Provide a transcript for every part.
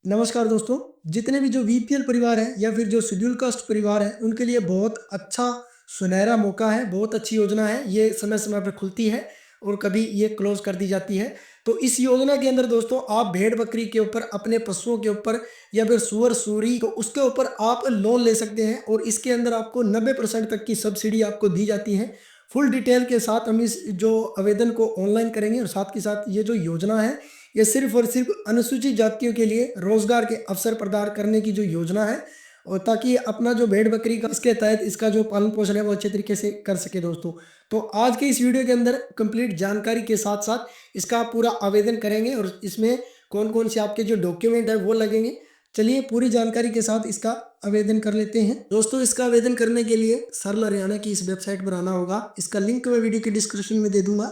नमस्कार दोस्तों। जितने भी जो वीपीएल परिवार हैं या फिर जो शेड्यूल कास्ट परिवार हैं, उनके लिए बहुत अच्छा सुनहरा मौका है, बहुत अच्छी योजना है। ये समय-समय पे खुलती है और कभी ये क्लोज़ कर दी जाती है। तो इस योजना के अंदर दोस्तों आप भेड़-बकरी के ऊपर, अपने पशुओं के ऊपर या फिर सूअर-सूरी तो उसके ऊपर आप लोन ले सकते हैं और इसके अंदर आपको 90% तक की सब्सिडी आपको दी जाती है। फुल डिटेल के साथ हम इस जो आवेदन को ऑनलाइन करेंगे और साथ के साथ ये जो योजना है ये सिर्फ़ और सिर्फ़ अनुसूचित जातियों के लिए रोज़गार के अवसर प्रदान करने की जो योजना है और ताकि अपना जो भेड़-बकरी का इसके तहत इसका जो पालन-पोषण है वो अच्छे तरीके से कर सके दोस्तों। तो आज के इस वीडियो के अंदर कंप्लीट जानकारी के साथ-साथ इसका पूरा आवेदन करेंगे और इसमें कौन-कौन से आपके जो डॉक्यूमेंट हैं वो लगेंगे। चलिए पूरी जानकारी के साथ इसका आवेदन कर लेते हैं। दोस्तों इसका आवेदन करने के लिए सरल हरियाणा की इस वेबसाइट पर आना होगा। इसका लिंक मैं वीडियो के डिस्क्रिप्शन में दे दूँगा।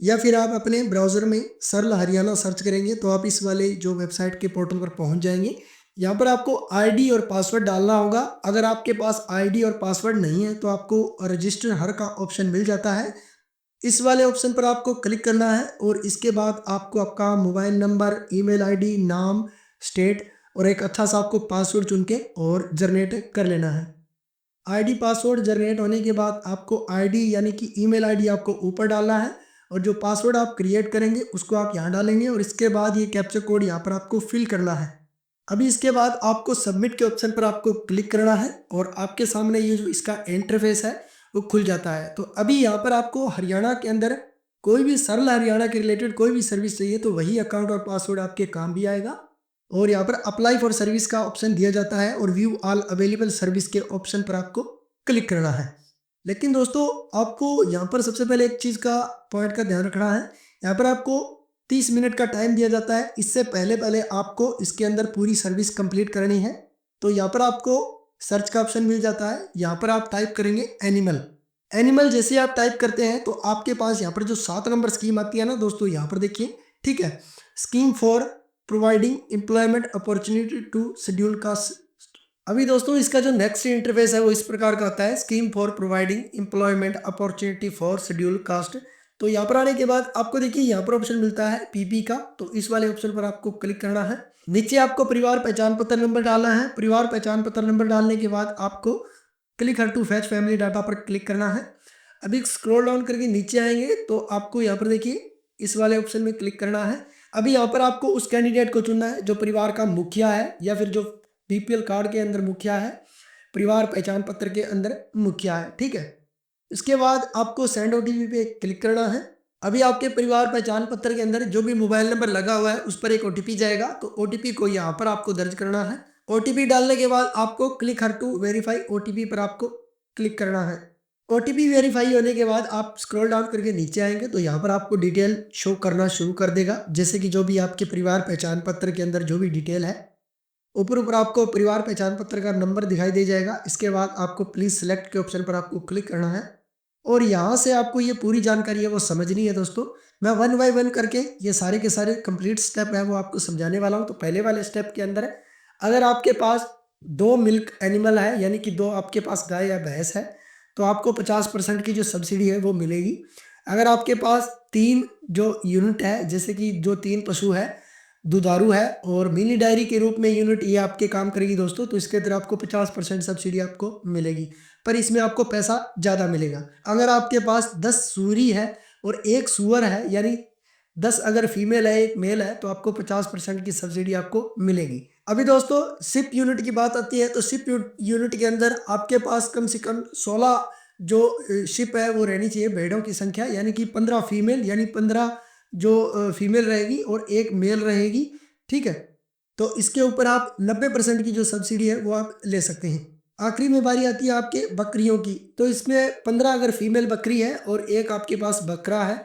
या फिर आप अपने ब्राउज़र में सरल हरियाणा सर्च करेंगे तो आप इस वाले जो वेबसाइट के पोर्टल पर पहुंच जाएंगे। यहाँ पर आपको आईडी और पासवर्ड डालना होगा। अगर आपके पास आईडी और पासवर्ड नहीं है तो आपको रजिस्टर हर का ऑप्शन मिल जाता है। इस वाले ऑप्शन पर आपको क्लिक करना है और इसके बाद आपको आपका मोबाइल नंबर, ईमेल आईडी, नाम, स्टेट और एक अच्छा सा आपको पासवर्ड चुन के और जनरेट कर लेना है। आईडी पासवर्ड जनरेट होने के बाद आपको आईडी यानी कि ईमेल आईडी आपको ऊपर डालना है और जो पासवर्ड आप क्रिएट करेंगे उसको आप यहाँ डालेंगे और इसके बाद ये कैप्चा कोड यहाँ पर आपको फिल करना है। अभी इसके बाद आपको सबमिट के ऑप्शन पर आपको क्लिक करना है और आपके सामने ये जो इसका इंटरफेस है वो खुल जाता है। तो अभी यहाँ पर आपको हरियाणा के अंदर कोई भी सरल हरियाणा के रिलेटेड कोई भी सर्विस चाहिए तो वही अकाउंट और पासवर्ड आपके काम भी आएगा। और यहाँ पर अप्लाई फॉर सर्विस का ऑप्शन दिया जाता है और व्यू ऑल अवेलेबल सर्विस के ऑप्शन पर आपको क्लिक करना है। लेकिन दोस्तों आपको यहाँ पर सबसे पहले एक चीज़ का पॉइंट का ध्यान रखना है। यहाँ पर आपको 30 मिनट का टाइम दिया जाता है। इससे पहले पहले आपको इसके अंदर पूरी सर्विस कंप्लीट करनी है। तो यहाँ पर आपको सर्च का ऑप्शन मिल जाता है। यहाँ पर आप टाइप करेंगे एनिमल। एनिमल जैसे आप टाइप करते हैं तो आपके पास यहाँ पर जो 7 नंबर स्कीम आती है ना दोस्तों, यहाँ पर देखिए, ठीक है। Scheme for providing employment opportunity to schedule caste. अभी दोस्तों इसका जो नेक्स्ट इंटरफेस है वो इस प्रकार का होता है, scheme for providing employment opportunity for schedule caste. तो यहाँ पर आने के बाद आपको देखिए यहाँ पर ऑप्शन मिलता है पीपी का, तो इस वाले ऑप्शन पर आपको क्लिक करना है। नीचे आपको परिवार पहचान पत्र नंबर डालना है। परिवार पहचान पत्र नंबर डालने के बाद आपको click here to fetch family data पर क्लिक करना है। अभी स्क्रॉल डाउन करके नीचे आएंगे तो आपको यहाँ पर देखिए इस वाले ऑप्शन में क्लिक करना है। अभी यहाँ पर आपको उस कैंडिडेट को चुनना है जो परिवार का मुखिया है या फिर जो बीपीएल कार्ड के अंदर मुखिया है, परिवार पहचान पत्र के अंदर मुखिया है, ठीक है। इसके बाद आपको सेंड ओटीपी पे क्लिक करना है। अभी आपके परिवार पहचान पत्र के अंदर जो भी मोबाइल नंबर लगा हुआ है उस पर एक ओटीपी जाएगा, तो ओटीपी को यहाँ पर आपको दर्ज करना है। ओटीपी डालने के बाद आपको click here to verify OTP पर आपको क्लिक करना है। ओटीपी वेरीफाई होने के बाद आप स्क्रॉल डाउन करके नीचे आएंगे तो यहाँ पर आपको डिटेल शो करना शुरू कर देगा, जैसे कि जो भी आपके परिवार पहचान पत्र के अंदर जो भी डिटेल है ऊपर ऊपर आपको परिवार पहचान पत्र का नंबर दिखाई दे जाएगा। इसके बाद आपको प्लीज़ सेलेक्ट के ऑप्शन पर आपको क्लिक करना है और यहाँ से आपको ये पूरी जानकारी है वो समझनी है दोस्तों। मैं वन बाय वन करके ये सारे के सारे कंप्लीट स्टेप है वो आपको समझाने वाला हूँ। तो पहले वाले स्टेप के अंदर अगर आपके पास 2 मिल्क एनिमल है यानी कि 2 आपके पास गाय या भैंस है तो आपको 50% की जो सब्सिडी है वो मिलेगी। अगर आपके पास 3 जो यूनिट है, जैसे कि जो 3 पशु है, दुधारू है और मिनी डायरी के रूप में यूनिट ये आपके काम करेगी दोस्तों, तो इसके अंदर आपको 50% सब्सिडी आपको मिलेगी, पर इसमें आपको पैसा ज़्यादा मिलेगा। अगर आपके पास 10 सूरी है और 1 सूअर है, यानी 10 अगर फीमेल है 1 मेल है, तो आपको 50% की सब्सिडी आपको मिलेगी। अभी दोस्तों शिप यूनिट की बात आती है तो शिप यूनिट के अंदर आपके पास कम से कम 16 जो शिप है वो रहनी चाहिए, भेड़ों की संख्या, यानी कि 15 फीमेल, यानी 15 जो फीमेल रहेगी और 1 मेल रहेगी, ठीक है। तो इसके ऊपर आप 90% की जो सब्सिडी है वो आप ले सकते हैं। आखिरी में बारी आती है आपके बकरियों की, तो इसमें 15 अगर फीमेल बकरी है और 1 आपके पास बकरा है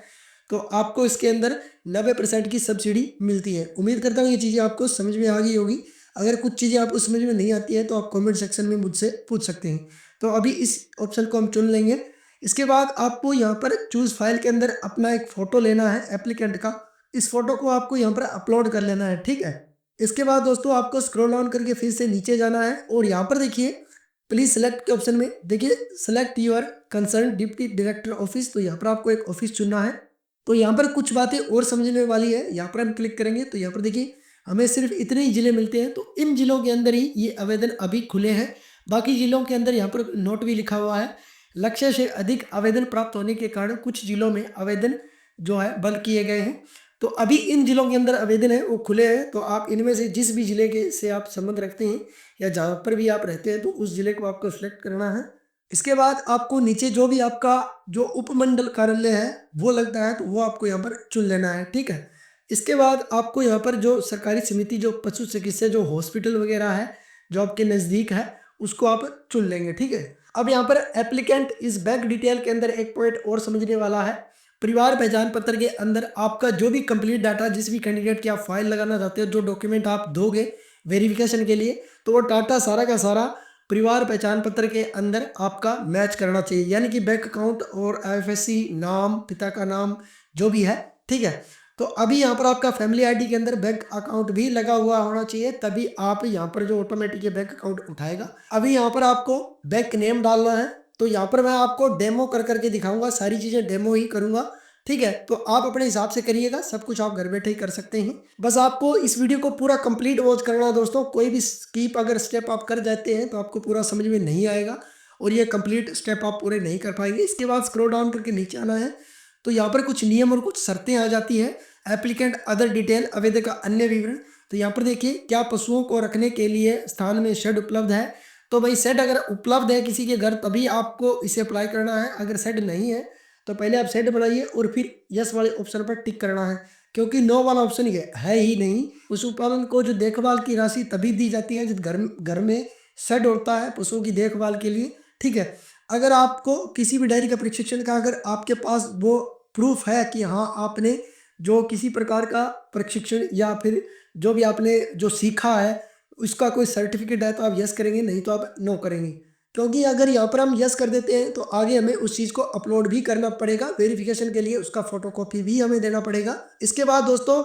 तो आपको इसके अंदर 90% की सब्सिडी मिलती है। उम्मीद करता हूँ ये चीज़ें आपको समझ में आ गई होगी। अगर कुछ चीज़ें आपको समझ में नहीं आती है तो आप कमेंट सेक्शन में मुझसे पूछ सकते हैं। तो अभी इस ऑप्शन को हम चुन लेंगे। इसके बाद आपको यहाँ पर चूज़ फाइल के अंदर अपना एक फ़ोटो लेना है एप्लीकेंट का। इस फ़ोटो को आपको यहाँ पर अपलोड कर लेना है, ठीक है। इसके बाद दोस्तों आपको स्क्रॉल डाउन करके फिर से नीचे जाना है और यहाँ पर देखिए प्लीज़ सेलेक्ट के ऑप्शन में देखिए select your concern deputy director office, तो यहाँ पर आपको एक ऑफिस चुनना है। तो यहाँ पर कुछ बातें और समझने वाली है, यहाँ पर हम क्लिक करेंगे तो यहाँ पर देखिए हमें सिर्फ इतने ही ज़िले मिलते हैं, तो इन ज़िलों के अंदर ही ये आवेदन अभी खुले हैं। बाकी ज़िलों के अंदर यहाँ पर नोट भी लिखा हुआ है, लक्ष्य से अधिक आवेदन प्राप्त होने के कारण कुछ ज़िलों में आवेदन जो है बंद किए गए हैं। तो अभी इन ज़िलों के अंदर आवेदन है वो खुले हैं, तो आप इनमें से जिस भी ज़िले के से आप संबंध रखते हैं या जहाँ पर भी आप रहते हैं, तो उस ज़िले को आपको सिलेक्ट करना है। इसके बाद आपको नीचे जो भी आपका जो उपमंडल कार्यालय है वो लगता है, तो वो आपको यहाँ पर चुन लेना है, ठीक है। इसके बाद आपको यहाँ पर जो सरकारी समिति जो पशु चिकित्सा जो हॉस्पिटल वगैरह है जो आपके नज़दीक है उसको आप चुन लेंगे, ठीक है। अब यहाँ पर एप्लीकेंट इस बैंक डिटेल के अंदर एक पॉइंट और समझने वाला है। परिवार पहचान पत्र के अंदर आपका जो भी कंप्लीट डाटा जिस भी कैंडिडेट की आप फाइल लगाना चाहते हो, जो डॉक्यूमेंट आप दोगे वेरिफिकेशन के लिए, तो वो डाटा सारा का सारा परिवार पहचान पत्र के अंदर आपका मैच करना चाहिए, यानी कि बैंक अकाउंट और आईएफएससी नाम, पिता का नाम जो भी है, ठीक है। तो अभी यहाँ पर आपका फैमिली आईडी के अंदर बैंक अकाउंट भी लगा हुआ होना चाहिए, तभी आप यहाँ पर जो ऑटोमेटिक ये बैंक अकाउंट उठाएगा। अभी यहाँ पर आपको बैंक नेम डालना है, तो यहाँ पर मैं आपको डेमो कर करके दिखाऊंगा, सारी चीज़ें डेमो ही करूंगा, ठीक है। तो आप अपने हिसाब से करिएगा, सब कुछ आप घर बैठे ही कर सकते हैं। बस आपको इस वीडियो को पूरा कंप्लीट वॉच करना है दोस्तों, कोई भी स्किप अगर स्टेप आप कर जाते हैं तो आपको पूरा समझ में नहीं आएगा और ये कंप्लीट स्टेप आप पूरे नहीं कर पाएंगे। इसके बाद स्क्रॉल डाउन करके नीचे आना है, तो यहाँ पर कुछ नियम और कुछ शर्तें आ जाती है। एप्लीकेंट अदर डिटेल आवेदक का अन्य विवरण, तो यहाँ पर देखिए क्या पशुओं को रखने के लिए स्थान में शेड उपलब्ध है। तो भाई शेड अगर उपलब्ध है किसी के घर तभी आपको इसे अप्लाई करना है, अगर शेड नहीं है तो पहले आप शेड बनाइए और फिर यस वाले ऑप्शन पर टिक करना है, क्योंकि नो वाला ऑप्शन ये है ही नहीं। पशुपालन को जो देखभाल की राशि तभी दी जाती है जब घर घर में शेड होता है पशुओं की देखभाल के लिए, ठीक है। अगर आपको किसी भी डायरी का प्रशिक्षण का अगर आपके पास वो प्रूफ है कि हाँ आपने जो किसी प्रकार का प्रशिक्षण या फिर जो भी आपने जो सीखा है उसका कोई सर्टिफिकेट है तो आप यस करेंगे, नहीं तो आप नो करेंगे। क्योंकि अगर यहाँ पर हम यस कर देते हैं तो आगे हमें उस चीज़ को अपलोड भी करना पड़ेगा वेरिफिकेशन के लिए, उसका फोटोकॉपी भी हमें देना पड़ेगा। इसके बाद दोस्तों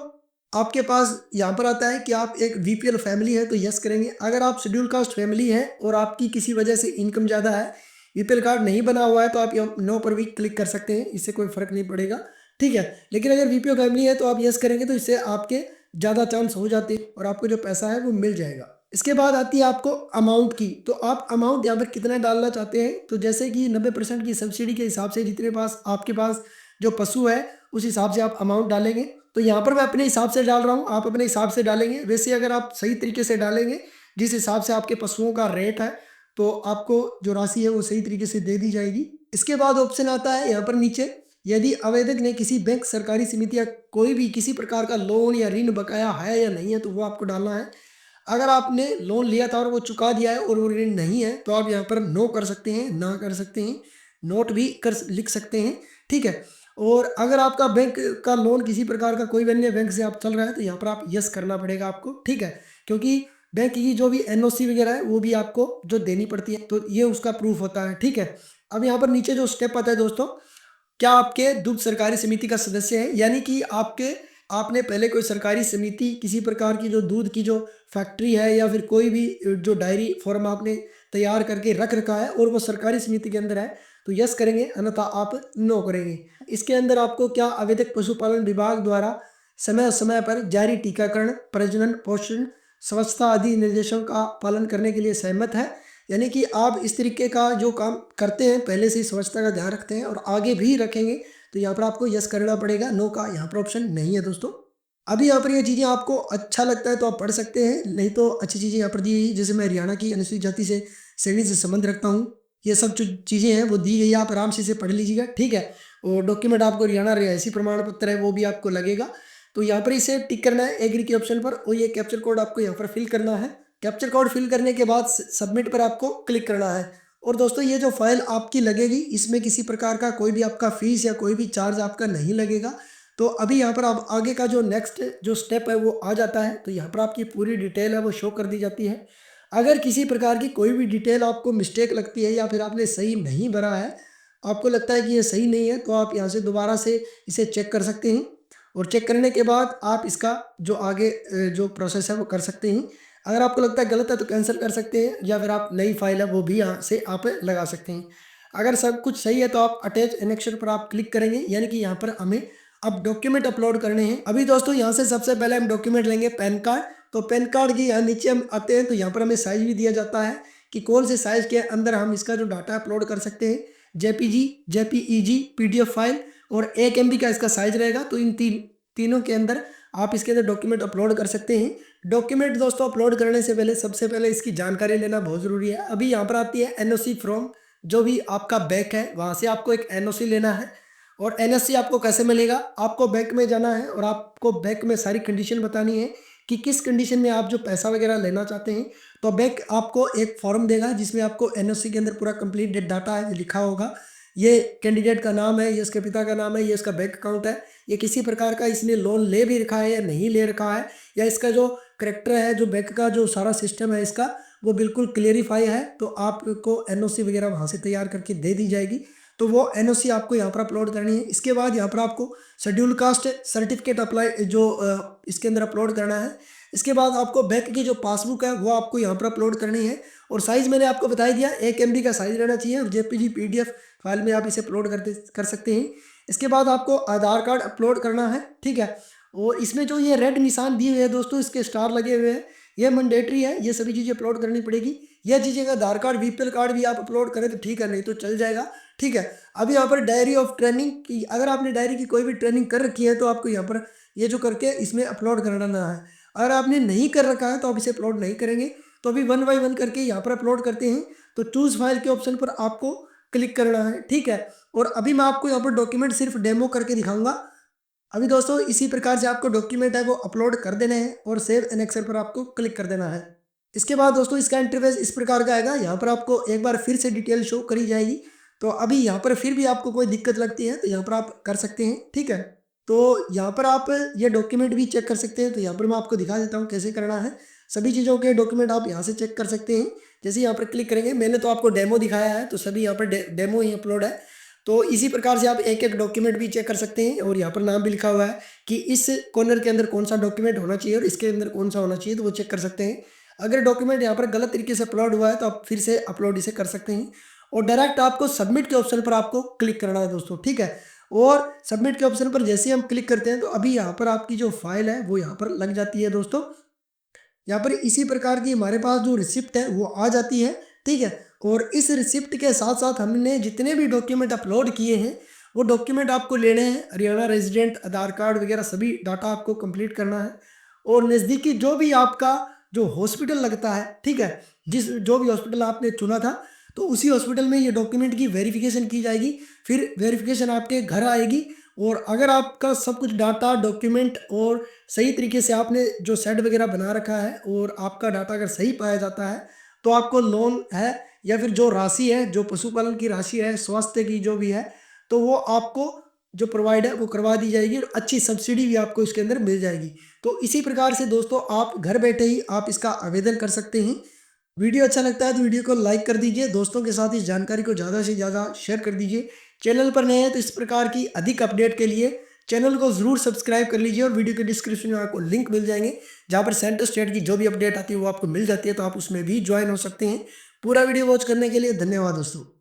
आपके पास यहाँ पर आता है कि आप एक वीपीएल फैमिली है तो यस करेंगे। अगर आप शेड्यूल कास्ट फैमिली है और आपकी किसी वजह से इनकम ज़्यादा है, वीपीएल कार्ड नहीं बना हुआ है, तो आप यहाँ नो पर भी क्लिक कर सकते हैं, इससे कोई फर्क नहीं पड़ेगा, ठीक है। लेकिन अगर वीपीओ फैमिली है तो आप यस करेंगे तो इससे आपके ज़्यादा चांस हो जाते हैं और आपको जो पैसा है वो मिल जाएगा। इसके बाद आती है आपको अमाउंट की, तो आप अमाउंट यहाँ पर कितना डालना चाहते हैं, तो जैसे कि 90% की सब्सिडी के हिसाब से जितने पास आपके पास जो पशु है उस हिसाब से आप अमाउंट डालेंगे। तो यहाँ पर मैं अपने हिसाब से डाल रहा हूँ, आप अपने हिसाब से डालेंगे। वैसे अगर आप सही तरीके से डालेंगे जिस हिसाब से आपके पशुओं का रेट है तो आपको जो राशि है वो सही तरीके से दे दी जाएगी। इसके बाद ऑप्शन आता है यहाँ पर नीचे, यदि आवेदक ने किसी बैंक, सरकारी समिति या कोई भी किसी प्रकार का लोन या ऋण बकाया है या नहीं है तो वो आपको डालना है। अगर आपने लोन लिया था और वो चुका दिया है और वो ऋण नहीं है तो आप यहाँ पर नो कर सकते हैं, ना कर सकते हैं, नोट भी कर लिख सकते हैं, ठीक है। और अगर आपका बैंक का लोन किसी प्रकार का कोई भी अन्य बैंक से आप चल रहा है तो यहाँ पर आप यस करना पड़ेगा आपको, ठीक है। क्योंकि बैंक की जो भी एनओसी वगैरह है वो भी आपको जो देनी पड़ती है तो ये उसका प्रूफ होता है, ठीक है। अब यहाँ पर नीचे जो स्टेप आता है दोस्तों, क्या आपके दुग्ध सरकारी समिति का सदस्य है, यानी कि आपने पहले कोई सरकारी समिति किसी प्रकार की जो दूध की जो फैक्ट्री है या फिर कोई भी जो डायरी फॉर्म आपने तैयार करके रख रखा है और वो सरकारी समिति के अंदर है तो यस करेंगे, अन्यथा आप नो करेंगे। इसके अंदर आपको क्या आवेदक पशुपालन विभाग द्वारा समय समय पर जारी टीकाकरण, प्रजनन, पोषण, स्वच्छता आदि निर्देशों का पालन करने के लिए सहमत है, यानी कि आप इस तरीके का जो काम करते हैं पहले से ही स्वच्छता का ध्यान रखते हैं और आगे भी रखेंगे, तो यहाँ पर आपको यस करना पड़ेगा, नो का यहाँ पर ऑप्शन नहीं है दोस्तों। अभी यहाँ पर ये चीज़ें आपको अच्छा लगता है तो आप पढ़ सकते हैं, नहीं तो अच्छी चीज़ें यहाँ पर दी गई, जैसे मैं हरियाणा की अनुसूचित जाति से श्रेणी से संबंध रखता हूँ, ये सब जो चीज़ें हैं वो दी गई है, आप आराम से इसे पढ़ लीजिएगा, ठीक है। और डॉक्यूमेंट आपको हरियाणा रिहायशी प्रमाण पत्र है वो भी आपको लगेगा, तो यहाँ पर इसे टिक करना है एग्री के ऑप्शन पर और ये कैप्चर कोड आपको यहाँ पर फिल करना है। कैप्चर कोड फिल करने के बाद सबमिट पर आपको क्लिक करना है। और दोस्तों ये जो फाइल आपकी लगेगी इसमें किसी प्रकार का कोई भी आपका फीस या कोई भी चार्ज आपका नहीं लगेगा। तो अभी यहाँ पर आप आगे का जो नेक्स्ट जो स्टेप है वो आ जाता है, तो यहाँ पर आपकी पूरी डिटेल है वो शो कर दी जाती है। अगर किसी प्रकार की कोई भी डिटेल आपको मिस्टेक लगती है या फिर आपने सही नहीं भरा है, आपको लगता है कि ये सही नहीं है, तो आप यहाँ से दोबारा से इसे चेक कर सकते हैं और चेक करने के बाद आप इसका जो आगे जो प्रोसेस है वो कर सकते हैं। अगर आपको लगता है गलत है तो कैंसिल कर सकते हैं या फिर आप नई फाइल है वो भी यहाँ से आप लगा सकते हैं। अगर सब कुछ सही है तो आप अटैच एनेक्शन पर आप क्लिक करेंगे, यानी कि यहाँ पर हमें अब डॉक्यूमेंट अपलोड करने हैं। अभी दोस्तों यहाँ से सबसे पहले हम डॉक्यूमेंट लेंगे पैन कार्ड। तो पैन कार्ड की यहाँ नीचे हम आते हैं तो यहाँ पर हमें साइज भी दिया जाता है कि कौन से साइज के अंदर हम इसका जो डाटा अपलोड कर सकते हैं। जेपीजी, जेपीईजी, पीडीएफ फाइल और 1 MB का इसका साइज रहेगा। तो इन तीनों के अंदर आप इसके अंदर डॉक्यूमेंट अपलोड कर सकते हैं। डॉक्यूमेंट दोस्तों अपलोड करने से पहले सबसे पहले इसकी जानकारी लेना बहुत ज़रूरी है। अभी यहाँ पर आती है एनओसी फ्रॉम जो भी आपका बैंक है वहाँ से आपको एक एनओसी लेना है। और एनओसी आपको कैसे मिलेगा, आपको बैंक में जाना है और आपको बैंक में सारी कंडीशन बतानी है कि किस कंडीशन में आप जो पैसा वगैरह लेना चाहते हैं। तो बैंक आपको एक फॉर्म देगा जिसमें आपको एनओसी के अंदर पूरा कंप्लीट डाटा है लिखा होगा। ये कैंडिडेट का नाम है, ये इसके पिता का नाम है, ये इसका बैंक अकाउंट है, ये किसी प्रकार का इसने लोन ले भी रखा है या नहीं ले रखा है, या इसका जो करेक्टर है, जो बैंक का जो सारा सिस्टम है इसका वो बिल्कुल क्लियरिफाई है। तो आपको एनओसी वगैरह वहाँ से तैयार करके दे दी जाएगी। तो वो एनओसी आपको यहाँ पर अपलोड करनी है। इसके बाद यहाँ पर आपको शेड्यूल कास्ट सर्टिफिकेट अप्लाई जो इसके अंदर अपलोड करना है। इसके बाद आपको बैंक की जो पासबुक है वो आपको यहाँ पर अपलोड करनी है। और साइज़ मैंने आपको बता ही दिया, 1 MB का साइज़ रहना चाहिए और जेपीजी पीडीएफ फाइल में आप इसे अपलोड कर सकते हैं। इसके बाद आपको आधार कार्ड अपलोड करना है, ठीक है। और इसमें जो ये रेड निशान दिए हुए हैं दोस्तों, इसके स्टार लगे हुए हैं, ये मैंडेटरी है, ये सभी चीज़ें अपलोड करनी पड़ेगी। यह चीज़ें का आधार कार्ड, बीपीएल कार्ड भी आप अपलोड करें तो ठीक है, नहीं तो चल जाएगा, ठीक है। अभी यहाँ पर डायरी ऑफ ट्रेनिंग की, अगर आपने डायरी की कोई भी ट्रेनिंग कर रखी है तो आपको यहाँ पर ये जो करके इसमें अपलोड करना है। अगर आपने नहीं कर रखा है तो आप इसे अपलोड नहीं करेंगे। तो अभी 1 बाय 1 करके यहाँ पर अपलोड करते हैं। तो चूज़ फाइल के ऑप्शन पर आपको क्लिक करना है, ठीक है। और अभी मैं आपको यहाँ पर डॉक्यूमेंट सिर्फ डेमो करके दिखाऊंगा। अभी दोस्तों इसी प्रकार से आपको डॉक्यूमेंट है वो अपलोड कर देने हैं और सेव एन एक्सेल पर आपको क्लिक कर देना है। इसके बाद दोस्तों इसका इंटरफेस इस प्रकार का आएगा। यहाँ पर आपको एक बार फिर से डिटेल शो करी जाएगी। तो अभी यहाँ पर फिर भी आपको कोई दिक्कत लगती है तो यहाँ पर आप कर सकते हैं, ठीक है। तो यहाँ पर आप ये डॉक्यूमेंट भी चेक कर सकते हैं। तो यहाँ पर मैं आपको दिखा देता हूँ कैसे करना है। सभी चीज़ों के डॉक्यूमेंट आप यहाँ से चेक कर सकते हैं। जैसे यहाँ पर क्लिक करेंगे, मैंने तो आपको डेमो दिखाया है तो सभी यहाँ पर डेमो ही अपलोड है। तो इसी प्रकार से आप एक एक डॉक्यूमेंट भी चेक कर सकते हैं। और यहाँ पर नाम भी लिखा हुआ है कि इस कॉर्नर के अंदर कौन सा डॉक्यूमेंट होना चाहिए और इसके अंदर कौन सा होना चाहिए, तो वो चेक कर सकते हैं। अगर डॉक्यूमेंट यहाँ पर गलत तरीके से अपलोड हुआ है तो आप फिर से अपलोड इसे कर सकते हैं। और डायरेक्ट आपको सबमिट के ऑप्शन पर आपको क्लिक करना है दोस्तों, ठीक है। और सबमिट के ऑप्शन पर जैसे ही हम क्लिक करते हैं तो अभी यहाँ पर आपकी जो फाइल है वो यहाँ पर लग जाती है दोस्तों। यहाँ पर इसी प्रकार की हमारे पास जो रिसिप्ट है वो आ जाती है, ठीक है। और इस रिसिप्ट के साथ साथ हमने जितने भी डॉक्यूमेंट अपलोड किए हैं वो डॉक्यूमेंट आपको लेने हैं। हरियाणा रेजिडेंट, आधार कार्ड वगैरह सभी डाटा आपको कंप्लीट करना है। और नज़दीकी जो भी आपका जो हॉस्पिटल लगता है, ठीक है, जो भी हॉस्पिटल आपने चुना था तो उसी हॉस्पिटल में ये डॉक्यूमेंट की वेरिफिकेशन की जाएगी। फिर वेरिफिकेशन आपके घर आएगी। और अगर आपका सब कुछ डाटा, डॉक्यूमेंट और सही तरीके से आपने जो सेट वगैरह बना रखा है और आपका डाटा अगर सही पाया जाता है तो आपको लोन है या फिर जो राशि है, जो पशुपालन की राशि है, स्वास्थ्य की जो भी है, तो वो आपको जो प्रोवाइड है वो करवा दी जाएगी और अच्छी सब्सिडी भी आपको इसके अंदर मिल जाएगी। तो इसी प्रकार से दोस्तों आप घर बैठे ही आप इसका आवेदन कर सकते हैं। वीडियो अच्छा लगता है तो वीडियो को लाइक कर दीजिए, दोस्तों के साथ इस जानकारी को ज़्यादा से ज़्यादा शेयर कर दीजिए। चैनल पर नए हैं तो इस प्रकार की अधिक अपडेट के लिए चैनल को ज़रूर सब्सक्राइब कर लीजिए। और वीडियो के डिस्क्रिप्शन में आपको लिंक मिल जाएंगे जहाँ पर सेंटर स्टेट की जो भी अपडेट आती है वो आपको मिल जाती है, तो आप उसमें भी ज्वाइन हो सकते हैं। पूरा वीडियो वॉच करने के लिए धन्यवाद दोस्तों।